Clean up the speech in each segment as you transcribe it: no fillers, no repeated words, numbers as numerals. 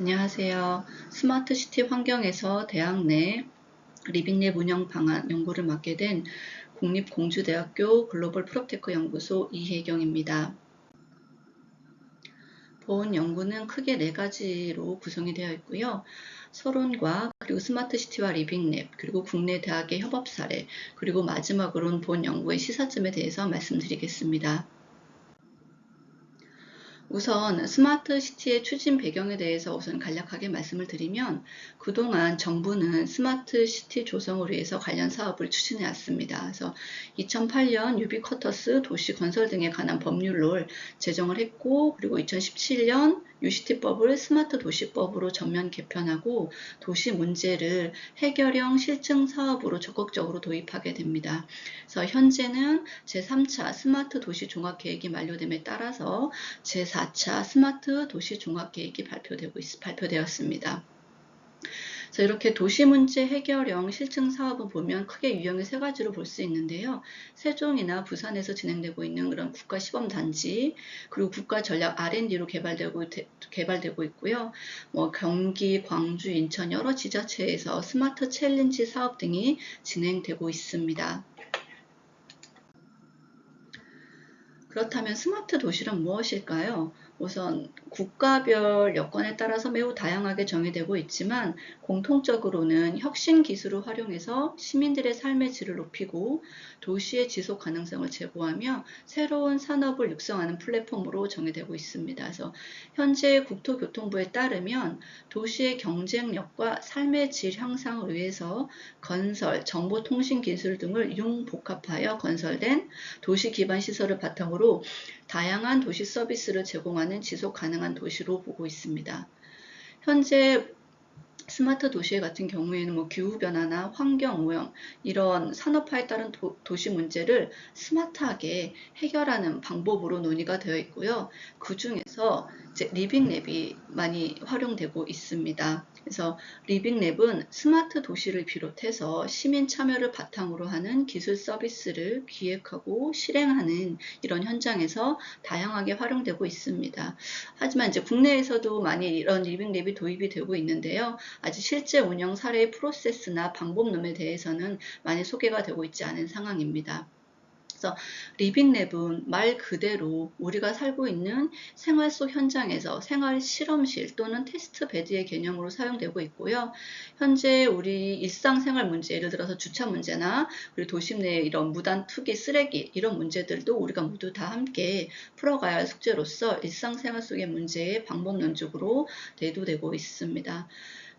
안녕하세요. 스마트시티 환경에서 대학 내 리빙랩 운영 방안 연구를 맡게 된 국립공주대학교 글로벌 프롭테크 연구소 이혜경입니다. 본 연구는 크게 4가지로 구성이 되어 있고요. 서론과 그리고 스마트시티와 리빙랩, 그리고 국내 대학의 협업 사례, 그리고 마지막으로는 본 연구의 시사점에 대해서 말씀드리겠습니다. 우선 스마트시티의 추진 배경에 대해서 우선 간략하게 말씀을 드리면, 그동안 정부는 스마트시티 조성을 위해서 관련 사업을 추진해 왔습니다. 그래서 2008년 유비쿼터스 도시 건설 등에 관한 법률을 제정을 했고, 그리고 2017년 유시티법을 스마트 도시법으로 전면 개편하고 도시 문제를 해결형 실증 사업으로 적극적으로 도입하게 됩니다. 그래서 현재는 제3차 스마트 도시 종합 계획이 만료됨에 따라서 제4차 스마트 도시 종합 계획이 발표되었습니다. 그래서 이렇게 도시 문제 해결형 실증 사업을 보면 크게 유형이 3가지로 볼 수 있는데요. 세종이나 부산에서 진행되고 있는 그런 국가 시범 단지, 그리고 국가 전략 R&D로 개발되고 있고요. 경기, 광주, 인천 여러 지자체에서 스마트 챌린지 사업 등이 진행되고 있습니다. 그렇다면 스마트 도시란 무엇일까요? 우선 국가별 여건에 따라서 매우 다양하게 정의되고 있지만 공통적으로는 혁신 기술을 활용해서 시민들의 삶의 질을 높이고 도시의 지속 가능성을 제고하며 새로운 산업을 육성하는 플랫폼으로 정의되고 있습니다. 그래서 현재 국토교통부에 따르면 도시의 경쟁력과 삶의 질 향상을 위해서 건설, 정보통신 기술 등을 융복합하여 건설된 도시 기반 시설을 바탕으로 다양한 도시 서비스를 제공하는 지속 가능한 도시로 보고 있습니다. 현재 스마트 도시 같은 경우에는 기후변화나 환경오염 이런 산업화에 따른 도시 문제를 스마트하게 해결하는 방법으로 논의가 되어 있고요. 그 중에서 리빙랩이 많이 활용되고 있습니다. 그래서 리빙랩은 스마트 도시를 비롯해서 시민 참여를 바탕으로 하는 기술 서비스를 기획하고 실행하는 이런 현장에서 다양하게 활용되고 있습니다. 하지만 이제 국내에서도 많이 이런 리빙랩이 도입이 되고 있는데요. 아직 실제 운영 사례의 프로세스나 방법론에 대해서는 많이 소개가 되고 있지 않은 상황입니다. 그래서 리빙랩은 말 그대로 우리가 살고 있는 생활 속 현장에서 생활 실험실 또는 테스트 베드의 개념으로 사용되고 있고요. 현재 우리 일상생활 문제, 예를 들어서 주차 문제나 그리고 도심 내 이런 무단 투기, 쓰레기 이런 문제들도 우리가 모두 다 함께 풀어가야 할 숙제로서 일상생활 속의 문제의 방법론적으로 대두되고 있습니다.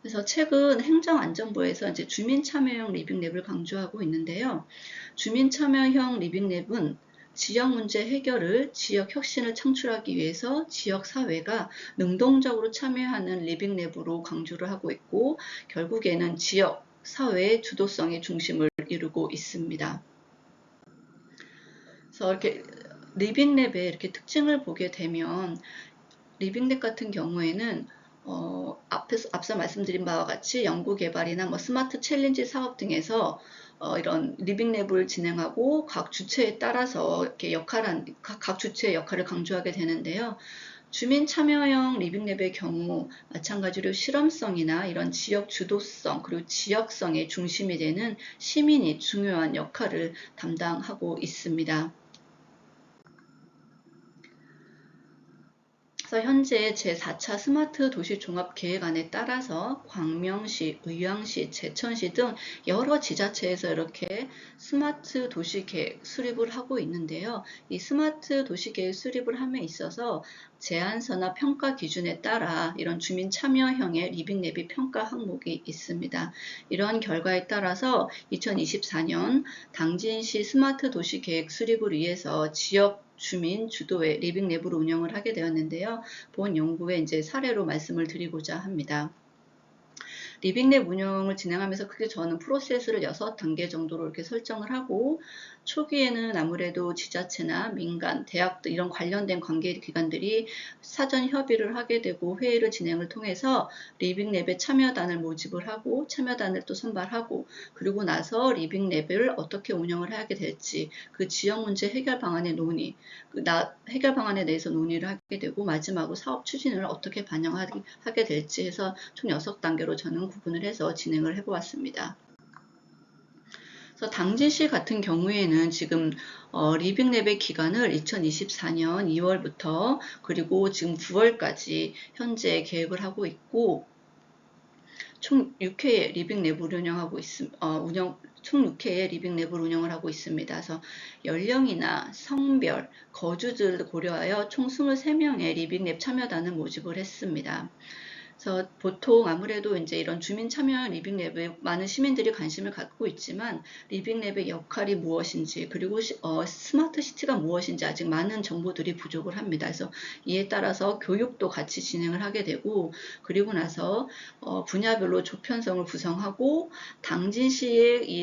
그래서 최근 행정안전부에서 이제 주민참여형 리빙랩을 강조하고 있는데요. 주민참여형 리빙랩은 지역 문제 해결을 지역 혁신을 창출하기 위해서 지역 사회가 능동적으로 참여하는 리빙랩으로 강조를 하고 있고 결국에는 지역 사회의 주도성의 중심을 이루고 있습니다. 그래서 이렇게 리빙랩의 이렇게 특징을 보게 되면 리빙랩 같은 경우에는 앞서 말씀드린 바와 같이 연구 개발이나 스마트 챌린지 사업 등에서 이런 리빙랩을 진행하고 각 주체에 따라서 이렇게 각 주체의 역할을 강조하게 되는데요. 주민 참여형 리빙랩의 경우 마찬가지로 실험성이나 이런 지역 주도성 그리고 지역성의 중심이 되는 시민이 중요한 역할을 담당하고 있습니다. 그래서 현재 제4차 스마트 도시 종합 계획안에 따라서 광명시, 의왕시, 제천시 등 여러 지자체에서 이렇게 스마트 도시 계획 수립을 하고 있는데요. 이 스마트 도시 계획 수립을 함에 있어서 제안서나 평가 기준에 따라 이런 주민 참여형의 리빙랩이 평가 항목이 있습니다. 이러한 결과에 따라서 2024년 당진시 스마트 도시 계획 수립을 위해서 지역 주민 주도의 리빙랩으로 운영을 하게 되었는데요. 본 연구의 이제 사례로 말씀을 드리고자 합니다. 리빙랩 운영을 진행하면서 크게 저는 프로세스를 6단계 정도로 이렇게 설정을 하고, 초기에는 아무래도 지자체나 민간, 대학도 이런 관련된 관계기관들이 사전 협의를 하게 되고 회의를 진행을 통해서 리빙랩에 참여단을 모집을 하고 참여단을 또 선발하고, 그리고 나서 리빙랩을 어떻게 운영을 하게 될지 그 지역 문제 해결 방안의 논의, 해결 방안에 대해서 논의를 하게 되고, 마지막으로 사업 추진을 어떻게 반영하게 될지 해서 총 6단계로 저는 구분을 해서 진행을 해보았습니다. 그래서 당진시 같은 경우에는 지금 리빙랩의 기간을 2024년 2월부터 그리고 지금 9월까지 현재 계획을 하고 있고, 총 6회의 리빙랩을 운영하고 총 6회의 리빙랩을 운영을 하고 있습니다. 그래서 연령이나 성별, 거주지를 고려하여 총 23명의 리빙랩 참여단을 모집을 했습니다. 그래서 보통 아무래도 이제 이런 주민 참여 리빙랩에 많은 시민들이 관심을 갖고 있지만, 리빙랩의 역할이 무엇인지, 그리고 스마트 시티가 무엇인지 아직 많은 정보들이 부족을 합니다. 그래서 이에 따라서 교육도 같이 진행을 하게 되고, 그리고 나서 분야별로 조편성을 구성하고 당진시의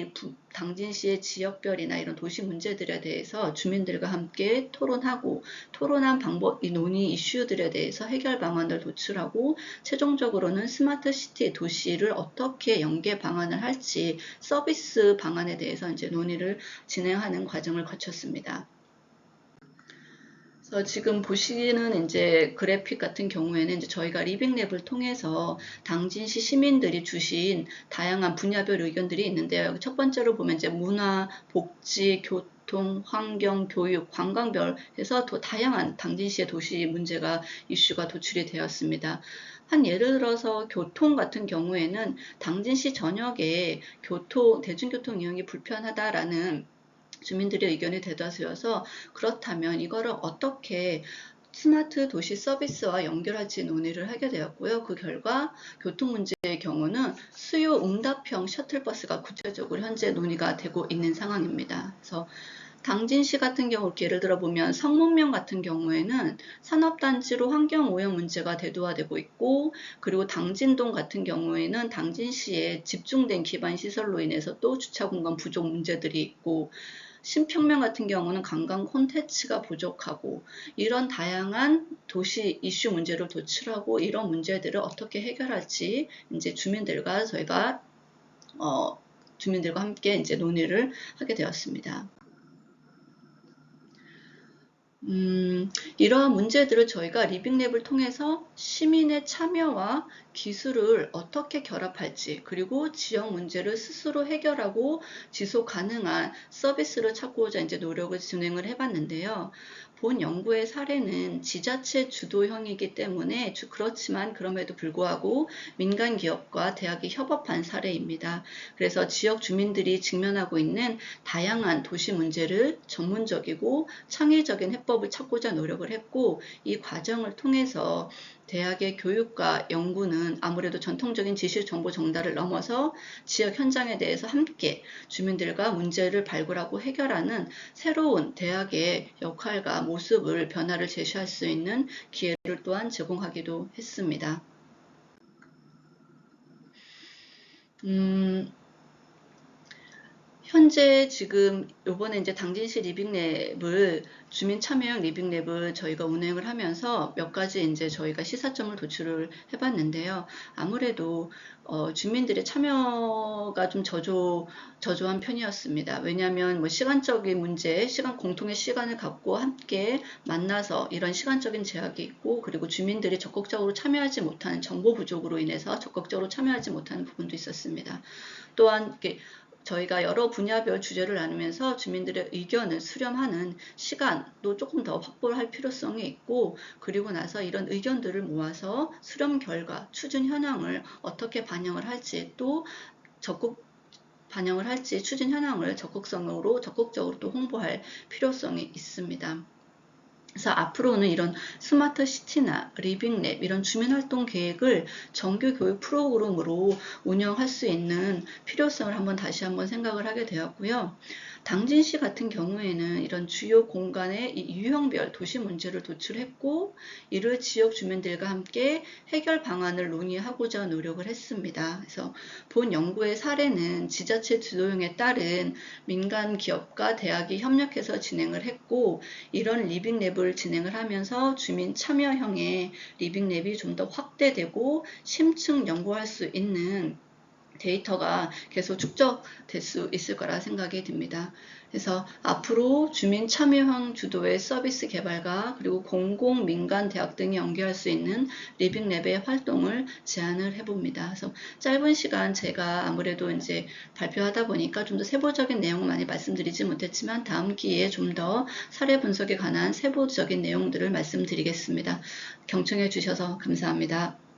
지역별이나 이런 도시 문제들에 대해서 주민들과 함께 토론하고, 토론한 방법, 이 논의 이슈들에 대해서 해결 방안을 도출하고, 최종적으로는 스마트 시티 도시를 어떻게 연계 방안을 할지 서비스 방안에 대해서 이제 논의를 진행하는 과정을 거쳤습니다. 그래서 지금 보시는 이제 그래픽 같은 경우에는 이제 저희가 리빙랩을 통해서 당진시 시민들이 주신 다양한 분야별 의견들이 있는데요. 첫 번째로 보면 이제 문화, 복지, 교통, 환경, 교육, 관광별 해서 더 다양한 당진시의 도시 문제가 이슈가 도출이 되었습니다. 한 예를 들어서 교통 같은 경우에는 당진시 전역에 대중교통 이용이 불편하다라는 주민들의 의견이 대다수여서, 그렇다면 이거를 어떻게 스마트 도시 서비스와 연결할지 논의를 하게 되었고요. 그 결과 교통 문제의 경우는 수요 응답형 셔틀버스가 구체적으로 현재 논의가 되고 있는 상황입니다. 그래서 당진시 같은 경우 예를 들어 보면 성문면 같은 경우에는 산업단지로 환경오염 문제가 대두화되고 있고, 그리고 당진동 같은 경우에는 당진시에 집중된 기반시설로 인해서 또 주차공간 부족 문제들이 있고, 신평면 같은 경우는 관광 콘텐츠가 부족하고, 이런 다양한 도시 이슈 문제를 도출하고 이런 문제들을 어떻게 해결할지 이제 저희가 주민들과 함께 이제 논의를 하게 되었습니다. 이러한 문제들을 저희가 리빙랩을 통해서 시민의 참여와 기술을 어떻게 결합할지, 그리고 지역 문제를 스스로 해결하고 지속 가능한 서비스를 찾고자 이제 노력을 진행을 해봤는데요. 본 연구의 사례는 지자체 주도형이기 때문에 그렇지만 그럼에도 불구하고 민간 기업과 대학이 협업한 사례입니다. 그래서 지역 주민들이 직면하고 있는 다양한 도시 문제를 전문적이고 창의적인 해법을 찾고자 노력을 했고, 이 과정을 통해서 대학의 교육과 연구는 아무래도 전통적인 지식 정보 전달을 넘어서 지역 현장에 대해서 함께 주민들과 문제를 발굴하고 해결하는 새로운 대학의 역할과 모습을 변화를 제시할 수 있는 기회를 또한 제공하기도 했습니다. 현재 지금 요번에 이제 당진시 리빙랩을 주민 참여형 리빙랩을 저희가 운행을 하면서 몇 가지 이제 저희가 시사점을 도출을 해봤는데요. 아무래도 주민들의 참여가 좀 저조한 편이었습니다. 왜냐하면 뭐 시간적인 문제, 공통의 시간을 갖고 함께 만나서 이런 시간적인 제약이 있고, 그리고 주민들이 적극적으로 참여하지 못하는 정보 부족으로 인해서 적극적으로 참여하지 못하는 부분도 있었습니다. 또한 저희가 여러 분야별 주제를 나누면서 주민들의 의견을 수렴하는 시간도 조금 더 확보를 할 필요성이 있고, 그리고 나서 이런 의견들을 모아서 수렴 결과, 추진 현황을 어떻게 반영을 할지, 또 추진 현황을 적극적으로 또 홍보할 필요성이 있습니다. 그래서 앞으로는 이런 스마트 시티나 리빙랩 이런 주민활동 계획을 정규 교육 프로그램으로 운영할 수 있는 필요성을 다시 한번 생각을 하게 되었고요. 당진시 같은 경우에는 이런 주요 공간의 이 유형별 도시 문제를 도출했고 이를 지역 주민들과 함께 해결 방안을 논의하고자 노력을 했습니다. 그래서 본 연구의 사례는 지자체 주도형에 따른 민간 기업과 대학이 협력해서 진행을 했고 이런 리빙랩을 진행을 하면서 주민 참여형의 리빙랩이 좀 더 확대되고 심층 연구할 수 있는 데이터가 계속 축적될 수 있을 거라 생각이 듭니다. 그래서 앞으로 주민 참여형 주도의 서비스 개발과 그리고 공공, 민간, 대학 등이 연계할 수 있는 리빙랩의 활동을 제안을 해봅니다. 그래서 짧은 시간 제가 아무래도 이제 발표하다 보니까 좀 더 세부적인 내용을 많이 말씀드리지 못했지만 다음 기회에 좀 더 사례 분석에 관한 세부적인 내용들을 말씀드리겠습니다. 경청해 주셔서 감사합니다.